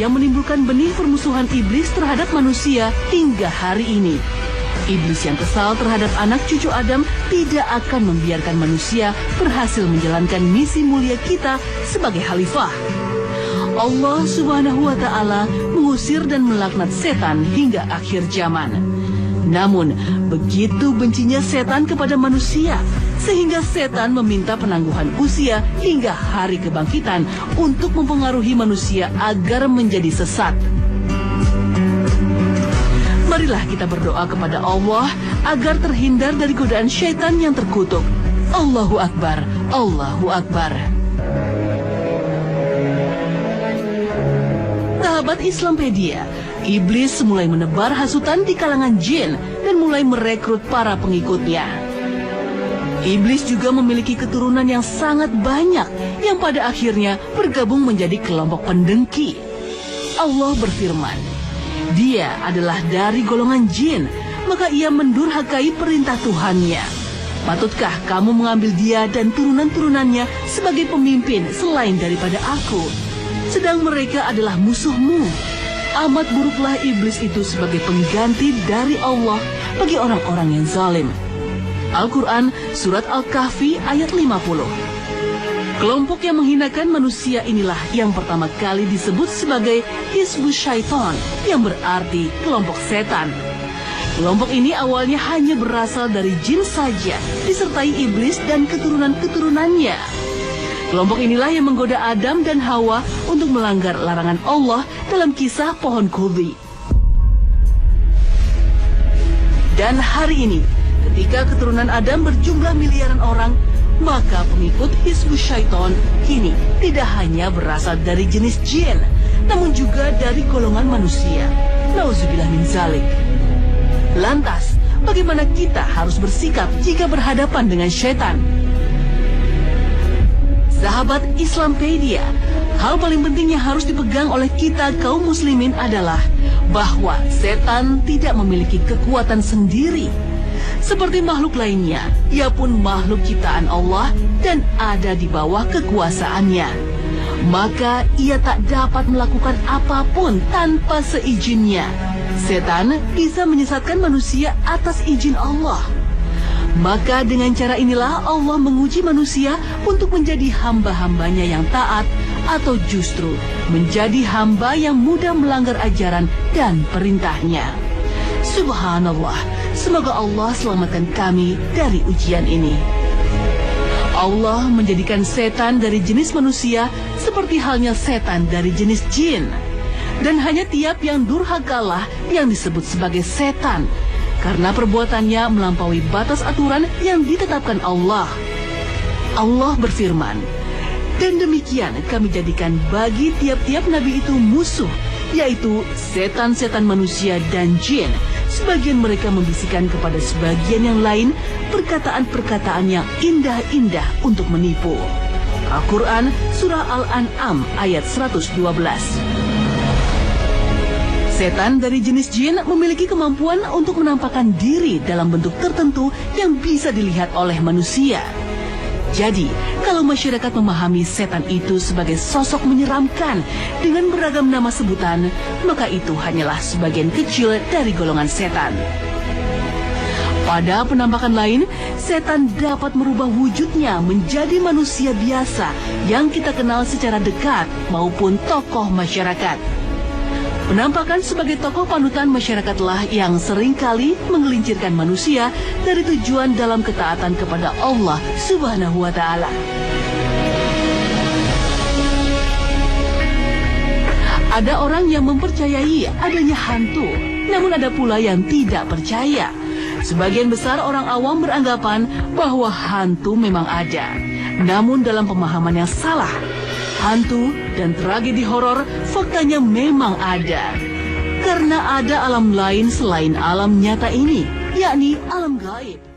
yang menimbulkan benih permusuhan iblis terhadap manusia hingga hari ini. Iblis yang kesal terhadap anak cucu Adam tidak akan membiarkan manusia berhasil menjalankan misi mulia kita sebagai khalifah. Allah Subhanahu wa Ta'ala mengusir dan melaknat setan hingga akhir zaman. Namun, begitu bencinya setan kepada manusia, sehingga setan meminta penangguhan usia hingga hari kebangkitan untuk mempengaruhi manusia agar menjadi sesat. Marilah kita berdoa kepada Allah agar terhindar dari godaan syaitan yang terkutuk. Allahu Akbar, Allahu Akbar. Sahabat Islampedia, iblis mulai menebar hasutan di kalangan jin dan mulai merekrut para pengikutnya. Iblis juga memiliki keturunan yang sangat banyak yang pada akhirnya bergabung menjadi kelompok pendengki. Allah berfirman, dia adalah dari golongan jin, maka ia mendurhakai perintah Tuhannya. Patutkah kamu mengambil dia dan turunan-turunannya sebagai pemimpin selain daripada aku? Sedang mereka adalah musuhmu. Amat buruklah iblis itu sebagai pengganti dari Allah bagi orang-orang yang zalim. Al-Quran Surat Al-Kahfi ayat 50. Kelompok yang menghinakan manusia inilah yang pertama kali disebut sebagai Hizbus Syaitan, yang berarti kelompok setan. Kelompok ini awalnya hanya berasal dari jin saja, disertai iblis dan keturunan-keturunannya. Kelompok inilah yang menggoda Adam dan Hawa untuk melanggar larangan Allah dalam kisah pohon kuldi. Dan hari ini, ketika keturunan Adam berjumlah miliaran orang, maka pengikut Hizbus Syaitan kini tidak hanya berasal dari jenis jin, namun juga dari golongan manusia. Nauzubillah min zalik. Lantas, bagaimana kita harus bersikap jika berhadapan dengan syaitan? Sahabat Islampedia, hal paling penting yang harus dipegang oleh kita kaum muslimin adalah bahwa setan tidak memiliki kekuatan sendiri. Seperti makhluk lainnya, ia pun makhluk ciptaan Allah dan ada di bawah kekuasaannya. Maka ia tak dapat melakukan apapun tanpa seizinnya. Setan bisa menyesatkan manusia atas izin Allah. Maka dengan cara inilah Allah menguji manusia untuk menjadi hamba-hambanya yang taat atau justru menjadi hamba yang mudah melanggar ajaran dan perintahnya. Subhanallah, semoga Allah selamatkan kami dari ujian ini. Allah menjadikan setan dari jenis manusia seperti halnya setan dari jenis jin. Dan hanya tiap yang durhakalah yang disebut sebagai setan, karena perbuatannya melampaui batas aturan yang ditetapkan Allah. Allah berfirman, dan demikian kami jadikan bagi tiap-tiap nabi itu musuh, yaitu setan-setan manusia dan jin. Sebagian mereka membisikkan kepada sebagian yang lain perkataan-perkataan yang indah-indah untuk menipu. Al-Quran Surah Al-An'am ayat 112. Setan dari jenis jin memiliki kemampuan untuk menampakkan diri dalam bentuk tertentu yang bisa dilihat oleh manusia. Jadi, kalau masyarakat memahami setan itu sebagai sosok menyeramkan dengan beragam nama sebutan, maka itu hanyalah sebagian kecil dari golongan setan. Pada penampakan lain, setan dapat merubah wujudnya menjadi manusia biasa yang kita kenal secara dekat maupun tokoh masyarakat. Penampakan sebagai tokoh panutan masyarakatlah yang seringkali menggelincirkan manusia dari tujuan dalam ketaatan kepada Allah Subhanahu wa Ta'ala. Ada orang yang mempercayai adanya hantu, namun ada pula yang tidak percaya. Sebagian besar orang awam beranggapan bahwa hantu memang ada, namun dalam pemahaman yang salah. Hantu dan tragedi horor faktanya memang ada. Karena ada alam lain selain alam nyata ini, yakni alam gaib.